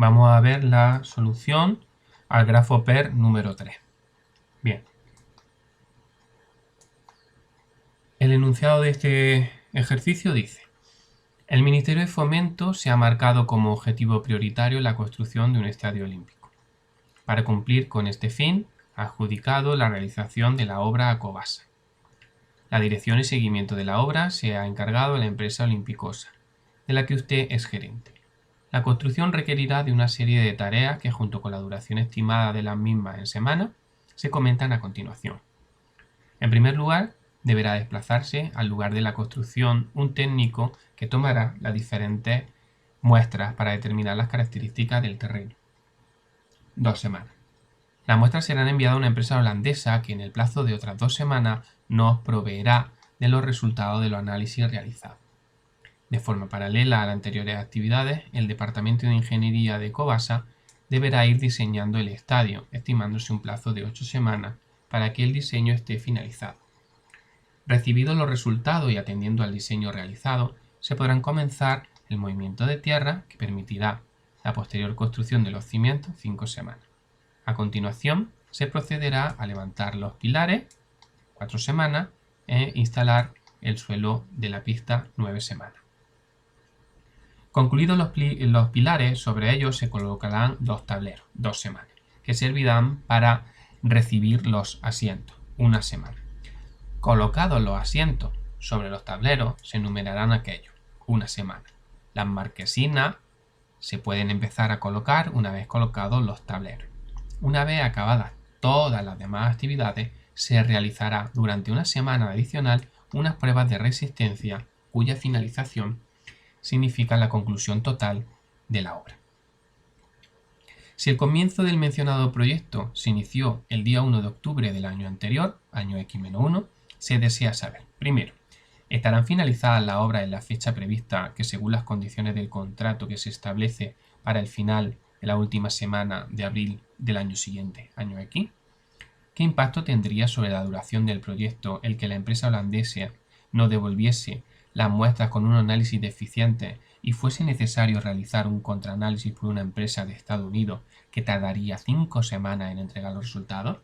Vamos a ver la solución al grafo PER número 3. Bien. El enunciado de este ejercicio dice: el Ministerio de Fomento se ha marcado como objetivo prioritario la construcción de un estadio olímpico. Para cumplir con este fin, ha adjudicado la realización de la obra a Cobasa. La dirección y seguimiento de la obra se ha encargado a la empresa Olimpicosa, de la que usted es gerente. La construcción requerirá de una serie de tareas que, junto con la duración estimada de las mismas en semanas, se comentan a continuación. En primer lugar, deberá desplazarse al lugar de la construcción un técnico que tomará las diferentes muestras para determinar las características del terreno. 2 semanas. Las muestras serán enviadas a una empresa holandesa que en el plazo de otras 2 semanas nos proveerá de los resultados de los análisis realizados. De forma paralela a las anteriores actividades, el Departamento de Ingeniería de Cobasa deberá ir diseñando el estadio, estimándose un plazo de 8 semanas para que el diseño esté finalizado. Recibidos los resultados y atendiendo al diseño realizado, se podrán comenzar el movimiento de tierra que permitirá la posterior construcción de los cimientos 5 semanas. A continuación, se procederá a levantar los pilares 4 semanas e instalar el suelo de la pista 9 semanas. Concluidos los pilares, sobre ellos se colocarán 2 tableros, 2 semanas, que servirán para recibir los asientos, 1 semana. Colocados los asientos sobre los tableros, se enumerarán aquellos, 1 semana. Las marquesinas se pueden empezar a colocar una vez colocados los tableros. Una vez acabadas todas las demás actividades, se realizará durante 1 semana adicional unas pruebas de resistencia cuya finalización significa la conclusión total de la obra. Si el comienzo del mencionado proyecto se inició el día 1 de octubre del año anterior, año X-1, se desea saber: primero, ¿estarán finalizadas las obras en la fecha prevista que según las condiciones del contrato que se establece para el final de la última semana de abril del año siguiente, año X? ¿Qué impacto tendría sobre la duración del proyecto el que la empresa holandesa no devolviese las muestras con un análisis deficiente y fuese necesario realizar un contraanálisis por una empresa de Estados Unidos que tardaría 5 semanas en entregar los resultados?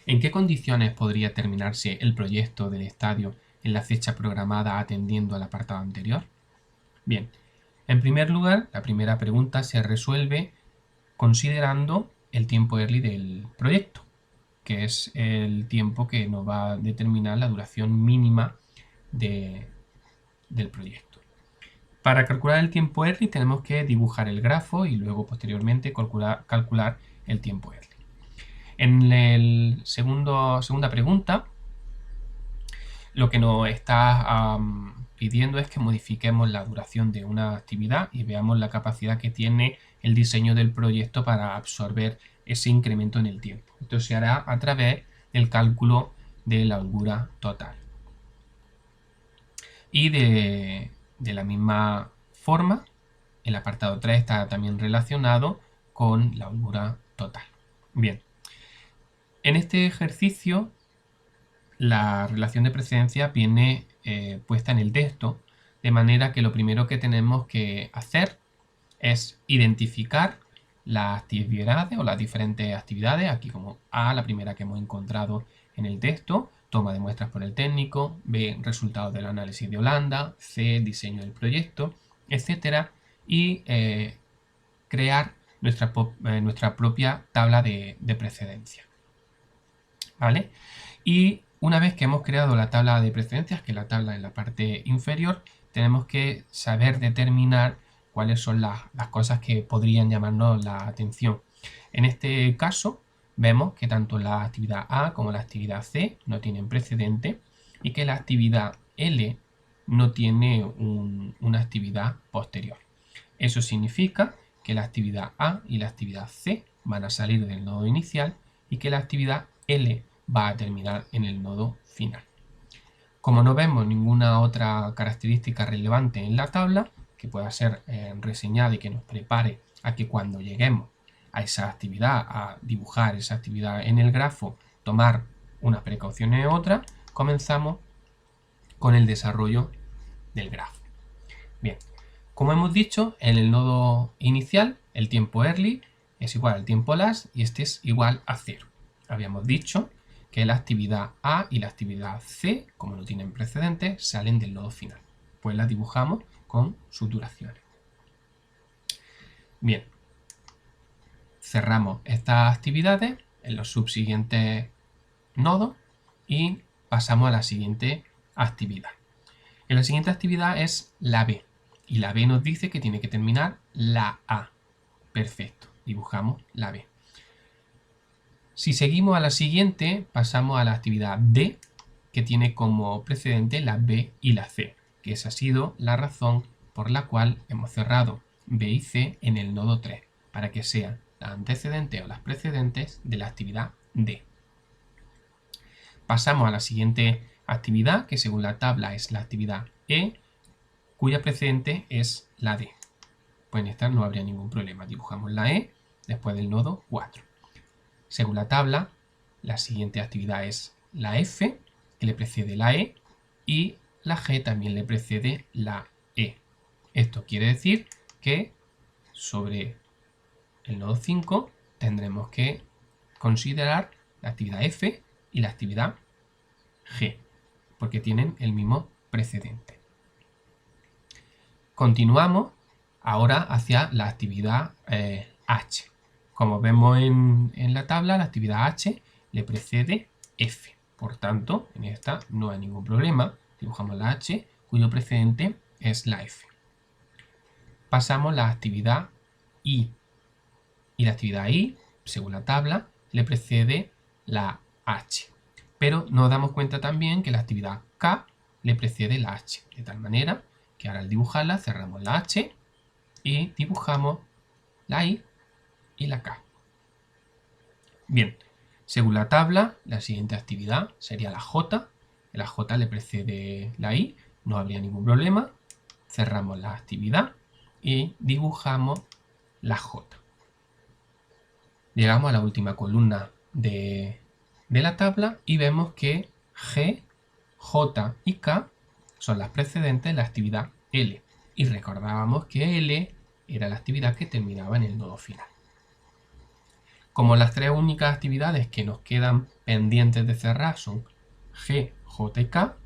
¿En qué condiciones podría terminarse el proyecto del estadio en la fecha programada atendiendo al apartado anterior? Bien, en primer lugar, la primera pregunta se resuelve considerando el tiempo early del proyecto, que es el tiempo que nos va a determinar la duración mínima del proyecto. Para calcular el tiempo early tenemos que dibujar el grafo y luego posteriormente calcular el tiempo early. En la segunda pregunta, lo que nos está pidiendo es que modifiquemos la duración de una actividad y veamos la capacidad que tiene el diseño del proyecto para absorber ese incremento en el tiempo. Esto se hará a través del cálculo de la holgura total. Y de la misma forma, el apartado 3 está también relacionado con la holgura total. Bien, en este ejercicio la relación de precedencia viene puesta en el texto, de manera que lo primero que tenemos que hacer es identificar las actividades o las diferentes actividades, aquí como A, la primera que hemos encontrado en el texto, toma de muestras por el técnico, B, resultados del análisis de Holanda, C, diseño del proyecto, etcétera, y crear nuestra propia tabla de precedencia. ¿Vale? Y una vez que hemos creado la tabla de precedencias, que es la tabla en la parte inferior, tenemos que saber determinar cuáles son las cosas que podrían llamarnos la atención. En este caso, vemos que tanto la actividad A como la actividad C no tienen precedente y que la actividad L no tiene una actividad posterior. Eso significa que la actividad A y la actividad C van a salir del nodo inicial y que la actividad L va a terminar en el nodo final. Como no vemos ninguna otra característica relevante en la tabla que pueda ser reseñada y que nos prepare a que cuando lleguemos a esa actividad, a dibujar esa actividad en el grafo, tomar unas precauciones u otras, comenzamos con el desarrollo del grafo. Bien, Como hemos dicho, en el nodo inicial el tiempo early es igual al tiempo last y este es igual a 0. Habíamos dicho que la actividad A y la actividad C, como no tienen precedentes, salen del nodo final. Pues las dibujamos con sus duraciones. Bien, cerramos estas actividades en los subsiguientes nodos y pasamos a la siguiente actividad. En la siguiente actividad es la B y la B nos dice que tiene que terminar la A. Perfecto, dibujamos la B. Si seguimos a la siguiente, pasamos a la actividad D, que tiene como precedente la B y la C, que esa ha sido la razón por la cual hemos cerrado B y C en el nodo 3, para que sean las antecedentes o las precedentes de la actividad D. Pasamos a la siguiente actividad, que según la tabla es la actividad E, cuya precedente es la D. Pues en esta no habría ningún problema. Dibujamos la E después del nodo 4. Según la tabla, la siguiente actividad es la F, que le precede la E, y la G también le precede la E. Esto quiere decir que sobre el nodo 5 tendremos que considerar la actividad F y la actividad G, porque tienen el mismo precedente. Continuamos ahora hacia la actividad H. Como vemos en la tabla, la actividad H le precede F. Por tanto, en esta no hay ningún problema. Dibujamos la H, cuyo precedente es la F. Pasamos a la actividad I. Y la actividad I, según la tabla, le precede la H. Pero nos damos cuenta también que la actividad K le precede la H. De tal manera que ahora al dibujarla cerramos la H y dibujamos la I y la K. Bien, según la tabla, la siguiente actividad sería la J. La J le precede la I, no habría ningún problema. Cerramos la actividad y dibujamos la J. Llegamos a la última columna de la tabla y vemos que G, J y K son las precedentes de la actividad L. Y recordábamos que L era la actividad que terminaba en el nodo final. Como las tres únicas actividades que nos quedan pendientes de cerrar son G, J y K,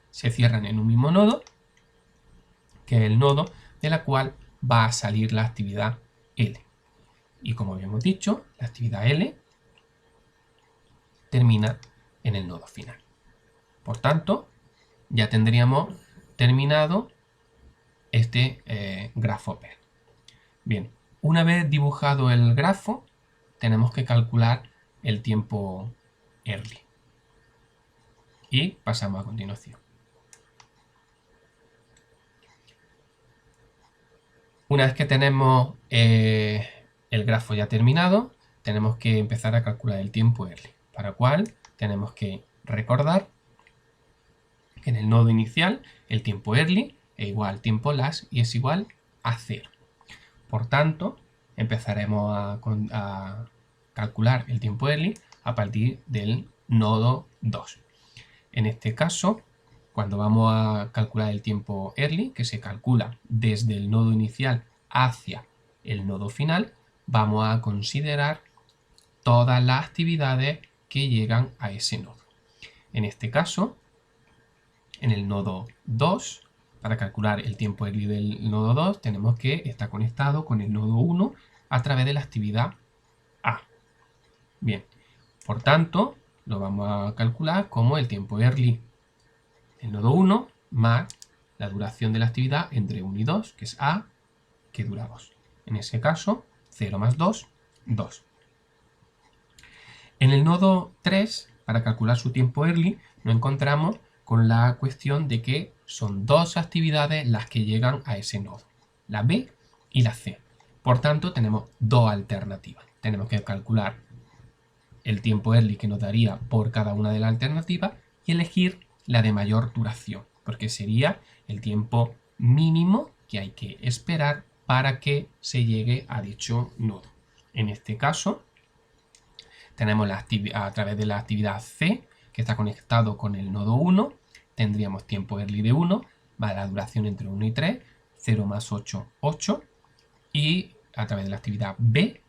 se cierran en un mismo nodo, que es el nodo de la cual va a salir la actividad L. Y como habíamos dicho, la actividad L termina en el nodo final. Por tanto, ya tendríamos terminado este grafo PER. Bien, una vez dibujado el grafo, tenemos que calcular el tiempo early. Y pasamos a continuación. Una vez que tenemos el grafo ya terminado, tenemos que empezar a calcular el tiempo early, para lo cual tenemos que recordar que en el nodo inicial el tiempo early es igual al tiempo last y es igual a 0. Por tanto, empezaremos a calcular el tiempo early a partir del nodo 2. En este caso, cuando vamos a calcular el tiempo early, que se calcula desde el nodo inicial hacia el nodo final, vamos a considerar todas las actividades que llegan a ese nodo. En este caso, en el nodo 2, para calcular el tiempo early del nodo 2, tenemos que estar conectado con el nodo 1 a través de la actividad A. Bien, por tanto, lo vamos a calcular como el tiempo early del nodo 1 más la duración de la actividad entre 1 y 2, que es A, que dura 2. En ese caso, 0 más 2, 2. En el nodo 3, para calcular su tiempo early, nos encontramos con la cuestión de que son dos actividades las que llegan a ese nodo, la B y la C. Por tanto, tenemos dos alternativas. Tenemos que calcular el tiempo early que nos daría por cada una de las alternativas y elegir la de mayor duración, porque sería el tiempo mínimo que hay que esperar para que se llegue a dicho nodo. En este caso, tenemos a través de la actividad C, que está conectado con el nodo 1, tendríamos tiempo early de 1, más la duración entre 1 y 3, 0 más 8, 8. Y a través de la actividad B,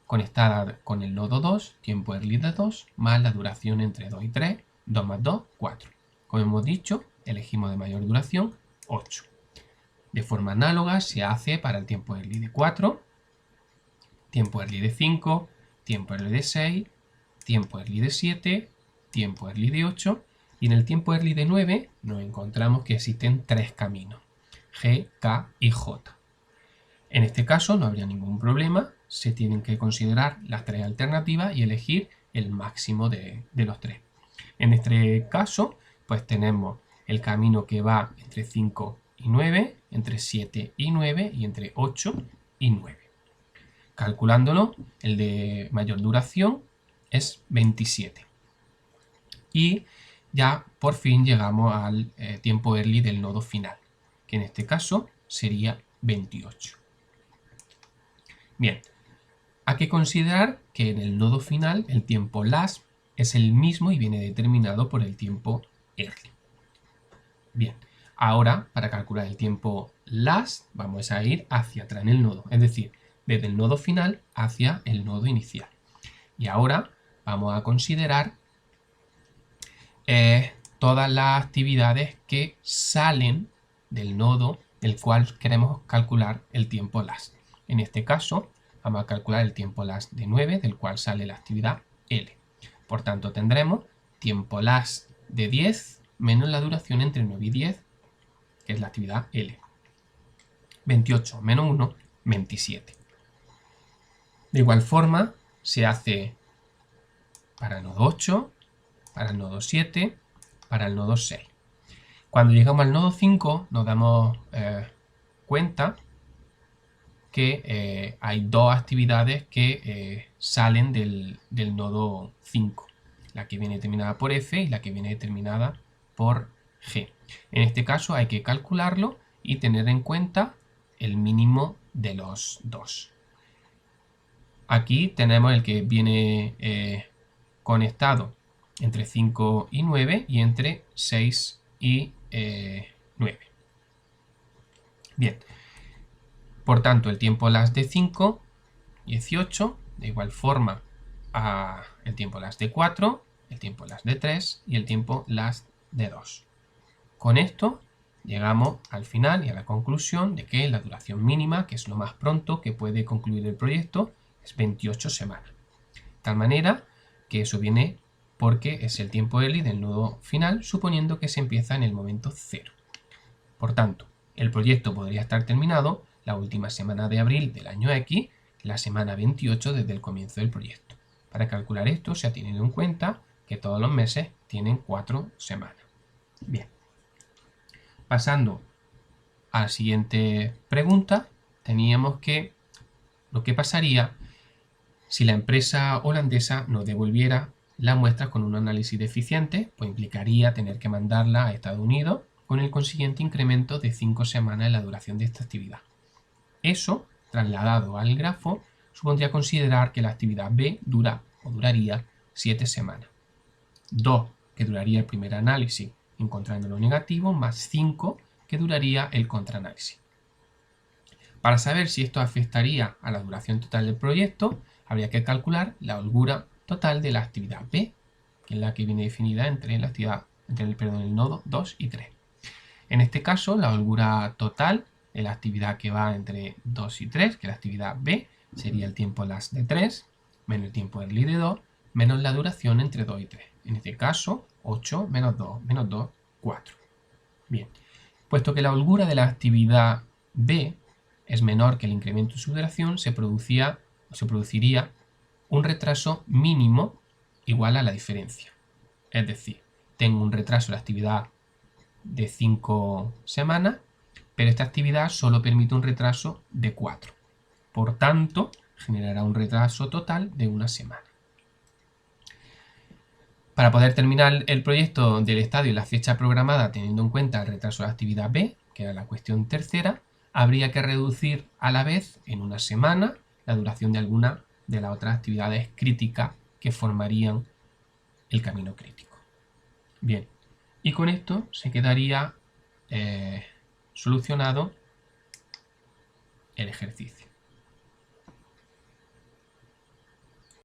conectada con el nodo 2, tiempo early de 2, más la duración entre 2 y 3, 2 más 2, 4. Como hemos dicho, elegimos de mayor duración 8. De forma análoga se hace para el tiempo early de 4, tiempo early de 5, tiempo early de 6, tiempo early de 7, tiempo early de 8, y en el tiempo early de 9 nos encontramos que existen 3 caminos, G, K y J. En este caso no habría ningún problema, se tienen que considerar las 3 alternativas y elegir el máximo de los 3. En este caso, pues tenemos el camino que va entre 5 y 9, entre 7 y 9 y entre 8 y 9. Calculándolo, el de mayor duración es 27. Y ya por fin llegamos al tiempo early del nodo final, que en este caso sería 28. Bien, hay que considerar que en el nodo final el tiempo last es el mismo y viene determinado por el tiempo early. Bien, ahora para calcular el tiempo last vamos a ir hacia atrás en el nodo, es decir, desde el nodo final hacia el nodo inicial. Y ahora vamos a considerar todas las actividades que salen del nodo del cual queremos calcular el tiempo last. En este caso, vamos a calcular el tiempo last de 9, del cual sale la actividad L. Por tanto, tendremos tiempo last de 10 menos la duración entre 9 y 10, que es la actividad L. 28 menos 1, 27. De igual forma, se hace para el nodo 8, para el nodo 7, para el nodo 6. Cuando llegamos al nodo 5 nos damos cuenta que hay dos actividades que salen del nodo 5, la que viene determinada por F y la que viene determinada por G. En este caso hay que calcularlo y tener en cuenta el mínimo de los dos. Aquí tenemos el que viene conectado entre 5 y 9 y entre 6 y 9. Bien, por tanto el tiempo last de 5, 18, de igual forma a el tiempo last de 4, el tiempo last de 3 y el tiempo last de 2. Con esto llegamos al final y a la conclusión de que la duración mínima, que es lo más pronto que puede concluir el proyecto, es 28 semanas. De tal manera que eso viene porque es el tiempo early del nodo final, suponiendo que se empieza en el momento 0. Por tanto, el proyecto podría estar terminado la última semana de abril del año X, la semana 28 desde el comienzo del proyecto. Para calcular esto se ha tenido en cuenta que todos los meses tienen 4 semanas. Bien. Pasando a la siguiente pregunta, teníamos que lo que pasaría si la empresa holandesa nos devolviera las muestras con un análisis deficiente, pues implicaría tener que mandarla a Estados Unidos con el consiguiente incremento de 5 semanas en la duración de esta actividad. Eso, trasladado al grafo, supondría considerar que la actividad B duraría 7 semanas. 2, que duraría el primer análisis encontrando lo negativo, más 5, que duraría el contraanálisis. Para saber si esto afectaría a la duración total del proyecto, habría que calcular la holgura total de la actividad B, que es la que viene definida entre el nodo 2 y 3. En este caso, la holgura total de la actividad que va entre 2 y 3, que es la actividad B, sería el tiempo last de 3, menos el tiempo early de 2, menos la duración entre 2 y 3. En este caso, 8 menos 2, 4. Bien, puesto que la holgura de la actividad B es menor que el incremento de su duración, se produciría un retraso mínimo igual a la diferencia. Es decir, tengo un retraso de la actividad de 5 semanas, pero esta actividad solo permite un retraso de 4. Por tanto, generará un retraso total de 1 semana. Para poder terminar el proyecto del estadio y la fecha programada teniendo en cuenta el retraso de la actividad B, que era la cuestión tercera, habría que reducir a la vez en 1 semana la duración de alguna de las otras actividades críticas que formarían el camino crítico. Bien, y con esto se quedaría solucionado el ejercicio.